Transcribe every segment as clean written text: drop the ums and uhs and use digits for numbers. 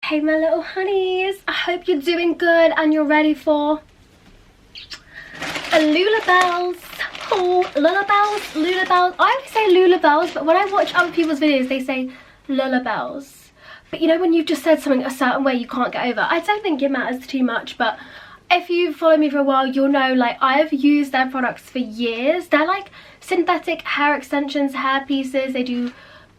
Hey my little honeys, I hope you're doing good and you're ready for a LULLABELLZ haul. LULLABELLZ. I always say LULLABELLZ, but when I watch other people's videos they say LULLABELLZ. But you know when you've just said something a certain way you can't get over. I don't think it matters too much, but if you've followed me for a while you'll know like I've used their products for years. They're like synthetic hair extensions, hair pieces, they do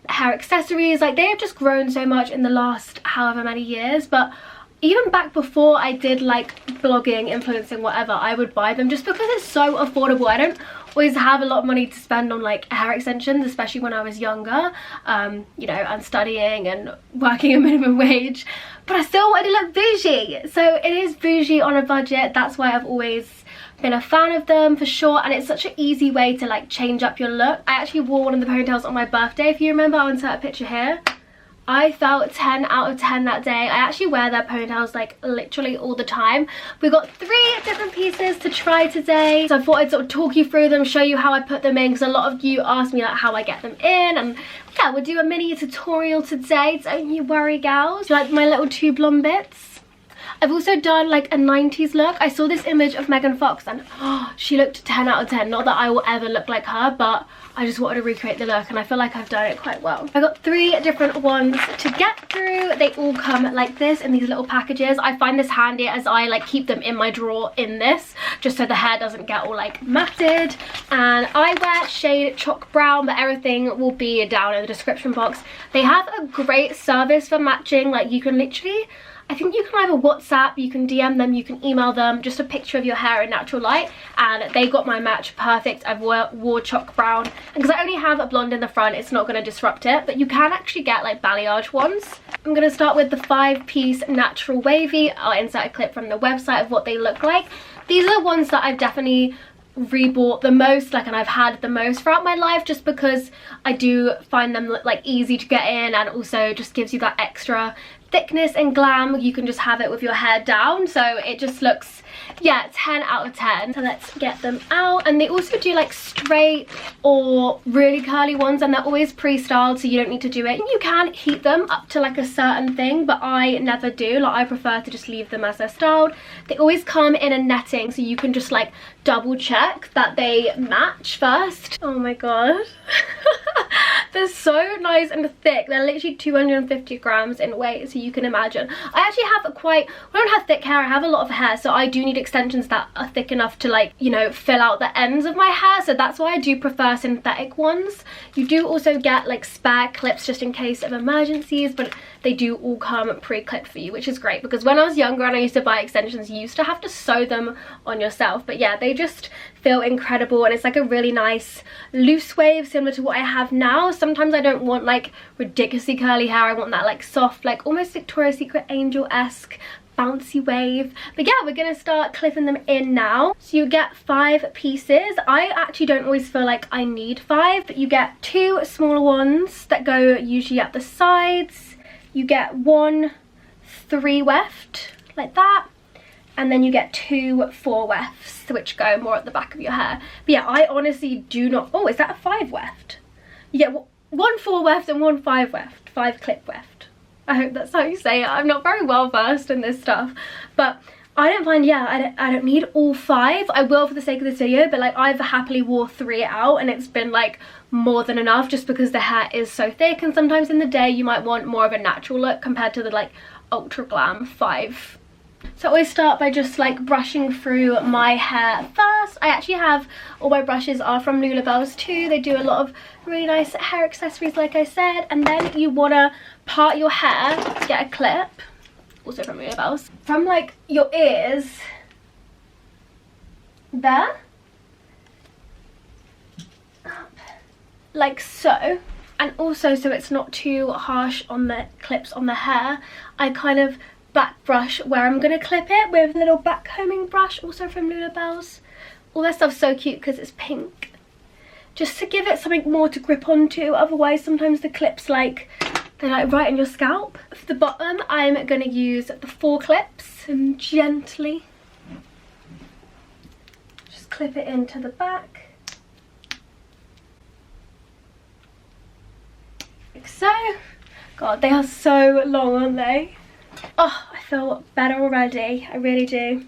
hair accessories, like they have just grown so much in the last however many years. But even back before I did like blogging, influencing, whatever, I would buy them just because it's so affordable. I don't always have a lot of money to spend on like hair extensions, especially when I was younger, you know, and studying and working a minimum wage, but I still wanted to look bougie. So it is bougie on a budget. That's why I've always been a fan of them for sure, and it's such an easy way to like change up your look. I actually wore one of the ponytails on my birthday, if you remember. I'll insert a picture here. I felt 10 out of 10 that day. I actually wear their ponytails like literally all the time. We got 3 different pieces to try today, so I thought I'd sort of talk you through them, show you how I put them in, because a lot of you asked me like how I get them in, and yeah, we'll do a mini tutorial today. Don't you worry, gals. Do you like my little 2 blonde bits? I've also done like a 90s look. I saw this image of Megan Fox and oh, she looked 10 out of 10. Not that I will ever look like her, but I just wanted to recreate the look and I feel like I've done it quite well. I got 3 different ones to get through. They all come like this in these little packages. I find this handy as I like keep them in my drawer in this, just so the hair doesn't get all like matted. And I wear shade Choc Brown, but everything will be down in the description box. They have a great service for matching. Like you can literally, I think you can either WhatsApp, you can DM them, you can email them just a picture of your hair in natural light, and they got my match perfect. I've wore Choc Brown, and because I only have a blonde in the front, it's not going to disrupt it, but you can actually get like balayage ones. I'm going to start with the 5-piece natural wavy. I'll insert a clip from the website of what they look like. These are the ones that I've definitely rebought the most, like, and I've had the most throughout my life, just because I do find them like easy to get in, and also just gives you that extra thickness and glam. You can just have it with your hair down, so it just looks, yeah, 10 out of 10. So let's get them out. And they also do like straight or really curly ones, and they're always pre-styled, so you don't need to do it. You can heat them up to like a certain thing, but I never do. Like I prefer to just leave them as they're styled. They always come in a netting, so you can just like double check that they match first. Oh my god. They're so nice and thick. They're literally 250 grams in weight, so you can imagine. I actually have I don't have thick hair, I have a lot of hair, so I do need extensions that are thick enough to like, you know, fill out the ends of my hair, so that's why I do prefer synthetic ones. You do also get like spare clips just in case of emergencies, but they do all come pre-clipped for you, which is great, because when I was younger and I used to buy extensions, you used to have to sew them on yourself. But yeah, they just feel incredible, and it's like a really nice loose wave similar to what I have now. Sometimes I don't want like ridiculously curly hair, I want that like soft, like almost Victoria's Secret angel-esque bouncy wave. But yeah, we're gonna start clipping them in now. So you get 5 pieces. I actually don't always feel like I need 5, but you get 2 smaller ones that go usually at the sides. You get 1 3 weft like that, and then you get 2 4 wefts which go more at the back of your hair. But yeah, I honestly do not, oh, is that a 5 weft? You get 1 4 weft and 1 5 weft, 5 clip weft. I hope that's how you say it. I'm not very well versed in this stuff, but I don't find, yeah, I don't need all 5. I will for the sake of this video, but like I've happily wore 3 out and it's been like more than enough, just because the hair is so thick, and sometimes in the day you might want more of a natural look compared to the like ultra glam 5. So I always start by just like brushing through my hair first. I actually have, all my brushes are from LULLABELLZ too. They do a lot of really nice hair accessories like I said. And then you want to part your hair, get a clip, also from LULLABELLZ, from like your ears there, up like so. And also, so it's not too harsh on the clips on the hair, I kind of back brush where I'm gonna clip it with a little back combing brush, also from LULLABELLZ. All their stuff's so cute because it's pink, just to give it something more to grip onto. Otherwise sometimes the clips like they're like right in your scalp. For the bottom I'm gonna use the 4 clips and gently just clip it into the back like so. God, they are so long, aren't they? Oh, I feel better already. I really do.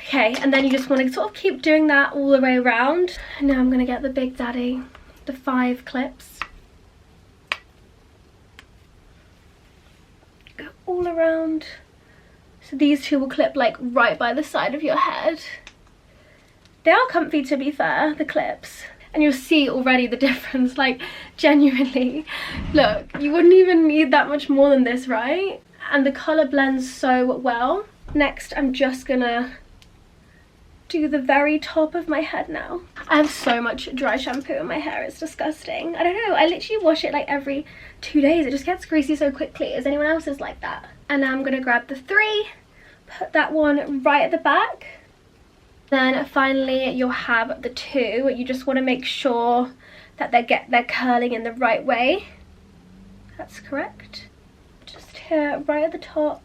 Okay, and then you just want to sort of keep doing that all the way around. And now I'm going to get the Big Daddy, the 5 clips. Go all around. So these 2 will clip like right by the side of your head. They are comfy, to be fair, the clips. And you'll see already the difference, like genuinely. Look, you wouldn't even need that much more than this, right? And the colour blends so well. Next, I'm just gonna do the very top of my head now. I have so much dry shampoo in my hair, it's disgusting. I don't know, I literally wash it like every 2 days. It just gets greasy so quickly. Is anyone else's like that? And now I'm gonna grab the 3, put that one right at the back. Then finally you'll have the 2. You just want to make sure that they're curling in the right way. That's correct. Just here, right at the top.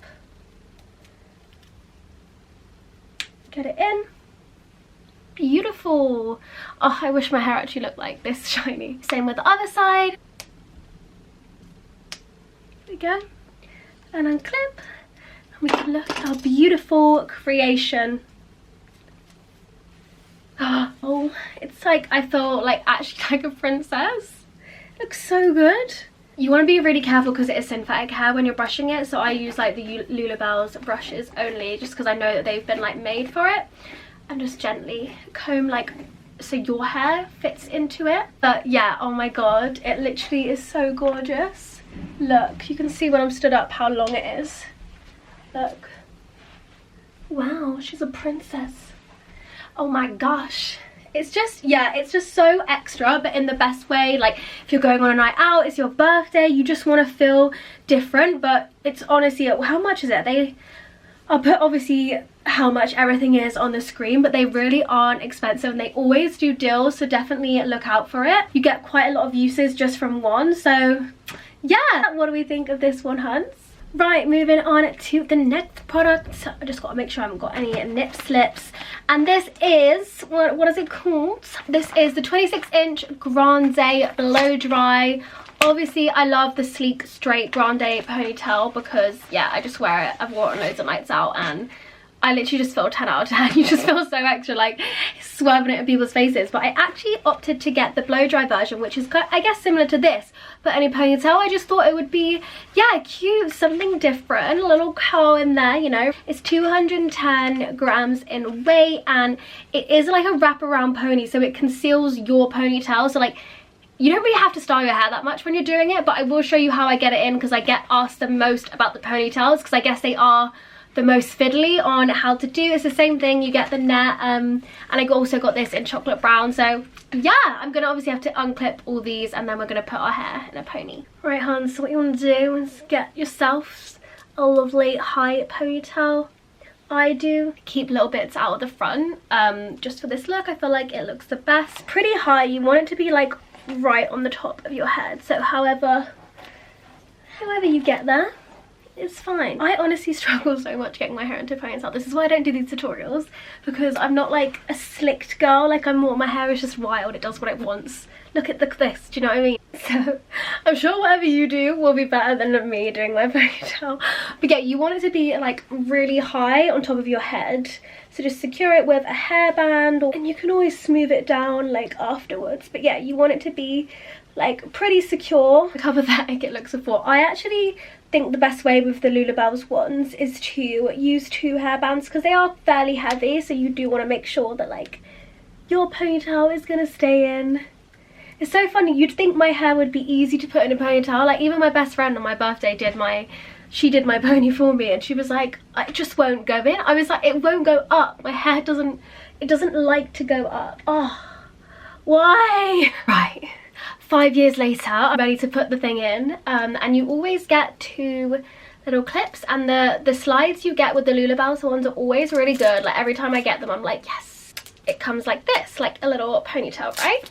Get it in. Beautiful. Oh, I wish my hair actually looked like this shiny. Same with the other side. There we go. And unclip. And we can look at our beautiful creation. Oh, it's like, I feel like actually like a princess. It looks so good. You want to be really careful because it is synthetic hair when you're brushing it, so I use like the LULLABELLZ brushes only, just because I know that they've been like made for it. And just gently comb like so your hair fits into it. But yeah, oh my god, it literally is so gorgeous. Look, you can see when I'm stood up how long it is. Look. Wow, she's a princess. Oh my gosh. It's just, yeah, it's just so extra, but in the best way. Like if you're going on a night out, it's your birthday, you just want to feel different. But it's honestly, how much is it? I'll put obviously how much everything is on the screen, but they really aren't expensive and they always do deals, so definitely look out for it. You get quite a lot of uses just from one, so yeah. What do we think of this one, Huns? Right, moving on to the next product. I just got to make sure I haven't got any nip slips. And this is, what is it called? This is the 26-inch Grande blow dry. Obviously, I love the sleek, straight Grande ponytail because, yeah, I just wear it. I've worn it loads of nights out and I literally just feel 10 out of 10. You just feel so extra, like swerving it in people's faces. But I actually opted to get the blow dry version, which is, I guess, similar to this, but only ponytail. I just thought it would be, yeah, cute, something different, a little curl in there, you know. It's 210 grams in weight and it is like a wraparound pony, so it conceals your ponytail. So like, you don't really have to style your hair that much when you're doing it, but I will show you how I get it in because I get asked the most about the ponytails because I guess they are the most fiddly on how to do. It's the same thing, you get the net, and I also got this in chocolate brown. So yeah, I'm gonna obviously have to unclip all these and then we're gonna put our hair in a pony. Right, hun, so what you want to do is get yourself a lovely high ponytail. I do keep little bits out of the front, just for this look. I feel like it looks the best. Pretty high, you want it to be like right on the top of your head, so however you get there, it's fine. I honestly struggle so much getting my hair into ponytail. This is why I don't do these tutorials, because I'm not like a slicked girl. Like I'm more, my hair is just wild, it does what it wants. Look at this, do you know what I mean? So I'm sure whatever you do will be better than me doing my ponytail. But yeah, you want it to be like really high on top of your head. So just secure it with a hairband, and you can always smooth it down like afterwards. But yeah, you want it to be like pretty secure. Look how pathetic it looks before. I actually think the best way with the LULLABELLZ ones is to use 2 hairbands because they are fairly heavy, so you do want to make sure that like your ponytail is gonna stay in. It's so funny, you'd think my hair would be easy to put in a ponytail. Like even my best friend on my birthday did my pony for me and she was like, it just won't go in. I was like, it won't go up. My hair doesn't like to go up. Oh, why? Right. 5 years later, I'm ready to put the thing in, and you always get 2 little clips, and the slides you get with the LULLABELLZ ones are always really good. Like every time I get them, I'm like, yes, it comes like this, like a little ponytail, right?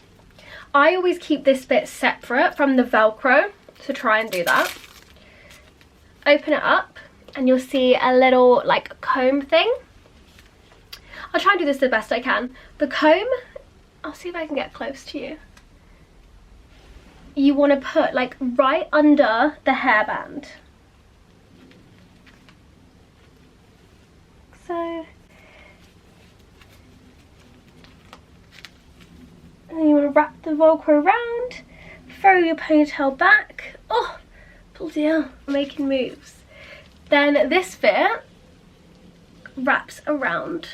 I always keep this bit separate from the Velcro, so try and do that. Open it up, and you'll see a little like comb thing. I'll try and do this the best I can. The comb, I'll see if I can get close to you. You want to put like right under the hairband. the Velcro round, throw your ponytail back. Oh, bloody hell, making moves. Then this bit wraps around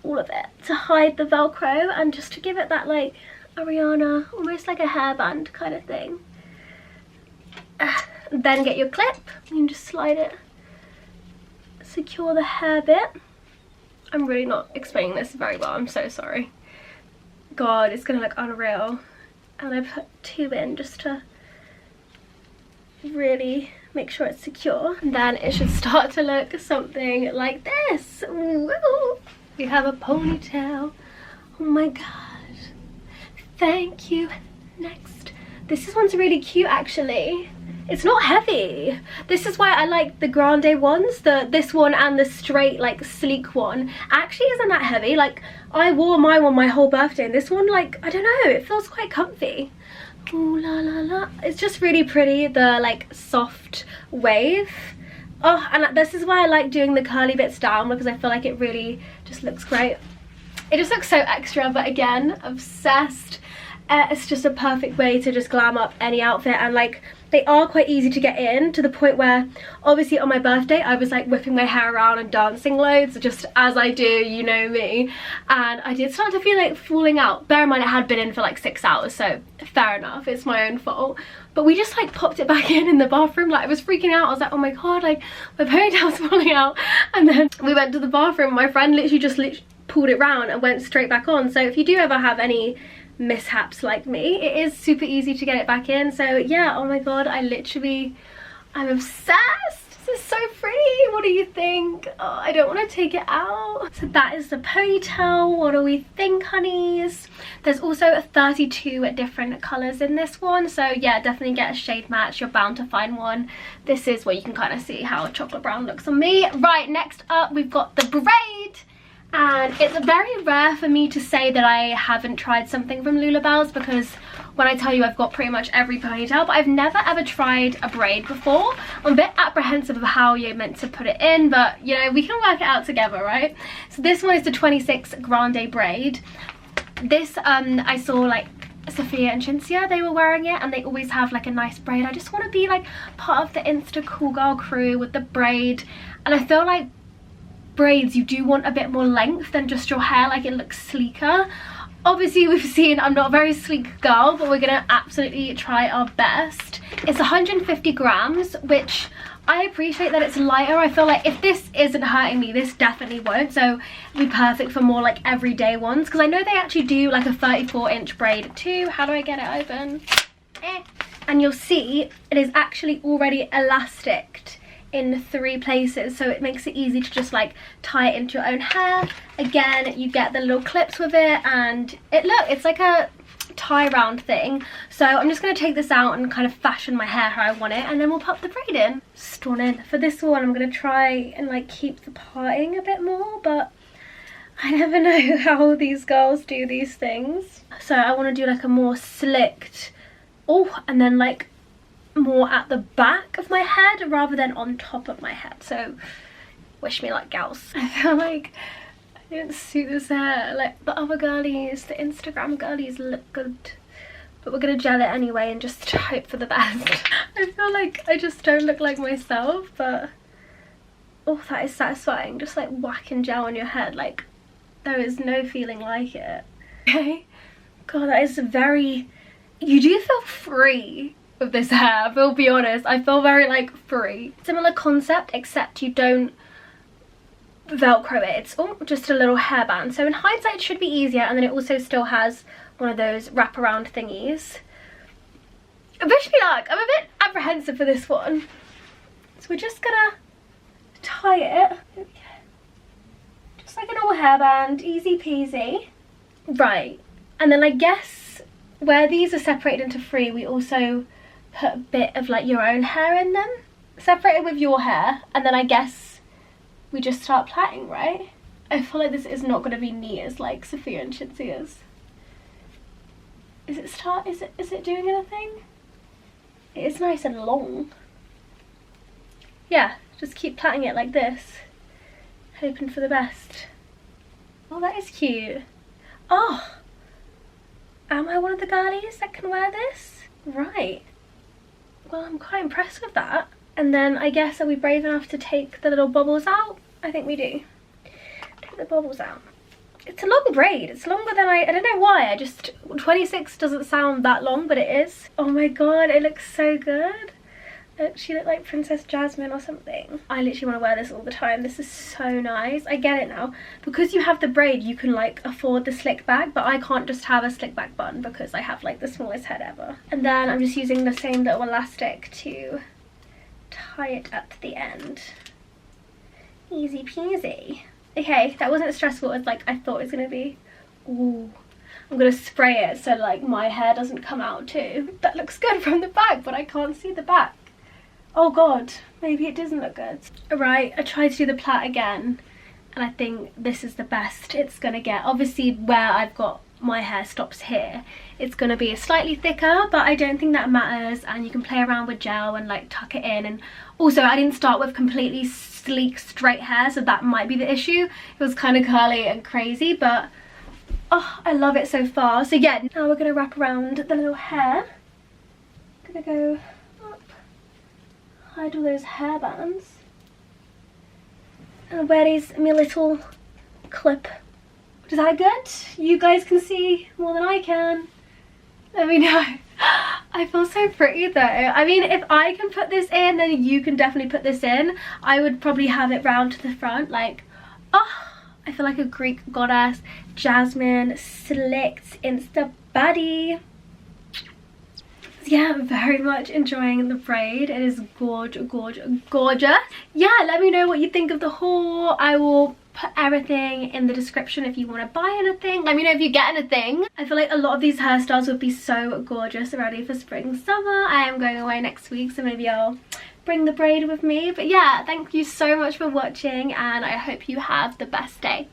all of it to hide the Velcro and just to give it that like Ariana, almost like a hairband kind of thing. Then get your clip, you can just slide it, secure the hair bit. I'm really not explaining this very well, I'm so sorry. God, it's gonna look unreal. And I put 2 in just to really make sure it's secure. And then it should start to look something like this. Woo! We have a ponytail. Oh my god. Thank you. Next. This one's really cute actually. It's not heavy. This is why I like the Grande ones. This one and the straight, like, sleek one actually isn't that heavy. Like, I wore my one my whole birthday, and this one, like, I don't know, it feels quite comfy. Ooh la la la. It's just really pretty, the like soft wave. Oh, and this is why I like doing the curly bits down, because I feel like it really just looks great. It just looks so extra, but again, obsessed. It's just a perfect way to just glam up any outfit, and like they are quite easy to get in, to the point where obviously on my birthday I was like whipping my hair around and dancing loads, just as I do, you know me, and I did start to feel like falling out. Bear in mind it had been in for like 6 hours, so fair enough, it's my own fault. But we just like popped it back in the bathroom. Like, I was freaking out. I was like, oh my god, like my ponytail's falling out. And then we went to the bathroom, my friend literally just pulled it round and went straight back on. So if you do ever have any mishaps like me, it is super easy to get it back in. So yeah, oh my god, I'm obsessed. This is so pretty. What do you think? Oh, I don't want to take it out. So that is the ponytail. What do we think, honeys? There's also 32 different colours in this one, so yeah, definitely get a shade match. You're bound to find one. This is where you can kind of see how chocolate brown looks on me. Right, next up we've got the Braid. And it's very rare for me to say that I haven't tried something from LULLABELLZ, because when I tell you I've got pretty much every ponytail, but I've never ever tried a braid before. I'm a bit apprehensive of how you're meant to put it in, but you know, we can work it out together, right? So this one is the 26 Grande braid. This I saw like Sophia and Cinzia, they were wearing it, and they always have like a nice braid. I just want to be like part of the Insta cool girl crew with the braid, and I feel like braids, you do want a bit more length than just your hair, like it looks sleeker. Obviously we've seen I'm not a very sleek girl, but we're gonna absolutely try our best. It's 150 grams, which I appreciate that it's lighter. I feel like if this isn't hurting me, this definitely won't, so it'll be perfect for more like everyday ones, because I know they actually do like a 34-inch braid too. How do I get it open? And you'll see it is actually already elasticed in 3 places, so it makes it easy to just like tie it into your own hair. Again, you get the little clips with it, and it's like a tie round thing. So I'm just going to take this out and kind of fashion my hair how I want it, and then we'll pop the braid in. Stunning. For this one I'm going to try and like keep the parting a bit more, but I never know how these girls do these things. So I want to do like a more slicked, and then like more at the back of my head rather than on top of my head. So wish me luck, gals. I feel like I didn't suit this hair like the other girlies. The Instagram girlies look good, but we're gonna gel it anyway and just hope for the best. I feel like I just don't look like myself, but oh, that is satisfying. Just like whacking gel on your head, like there is no feeling like it. Okay, god, that is very, you do feel free with this hair, I'll be honest. I feel very like free. Similar concept, except you don't velcro it. It's just a little hairband, so in hindsight it should be easier, and then it also still has one of those wraparound thingies. Wish me luck. I'm a bit apprehensive for this one, so we're just gonna tie it. Just like a normal hairband, easy peasy. Right, and then I guess where these are separated into 3, we also put a bit of like your own hair in them, separate it with your hair, and then I guess we just start plaiting, right? I feel like this is not going to be neat as like Sophia and Cinzia's. Is it doing anything? It is nice and long. Yeah, just keep plaiting it like this, hoping for the best. Oh, that is cute. Oh, Am I one of the girlies that can wear this? Right. Well, I'm quite impressed with that. And then I guess, are we brave enough to take the little bubbles out? I think we do. Take the bubbles out. It's a long braid. It's longer than I don't know why. 26 doesn't sound that long, but it is. Oh my god, it looks so good. She looked like Princess Jasmine or something. I literally want to wear this all the time. This is so nice. I get it now. Because you have the braid, you can like afford the slick back, but I can't just have a slick back bun because I have like the smallest head ever. And then I'm just using the same little elastic to tie it at the end. Easy peasy. Okay, that wasn't as stressful as like I thought it was gonna be. Ooh. I'm gonna spray it so like my hair doesn't come out too. That looks good from the back, but I can't see the back. Oh god, maybe it doesn't look good. Alright, I tried to do the plait again, and I think this is the best it's gonna get. Obviously where I've got my hair stops here, it's gonna be slightly thicker, but I don't think that matters, and you can play around with gel and like tuck it in. And also I didn't start with completely sleek straight hair, so that might be the issue. It was kind of curly and crazy, but oh, I love it so far. So yeah, now we're gonna wrap around the little hair. Gonna go up, hide all those hair bands, and where is my little clip. Is that good? You guys can see more than I can. Let me know. I feel so pretty though. I mean, if I can put this in, then you can definitely put this in. I would probably have it round to the front, like, oh, I feel like a Greek goddess. Jasmine, slicked, insta baddie. Yeah, I'm very much enjoying the braid. It is gorgeous. Yeah, let me know what you think of the haul. I will put everything in the description if you want to buy anything. Let me know if you get anything. I feel like a lot of these hairstyles would be so gorgeous ready for spring, summer. I am going away next week, so maybe I'll bring the braid with me. But yeah, thank you so much for watching, and I hope you have the best day.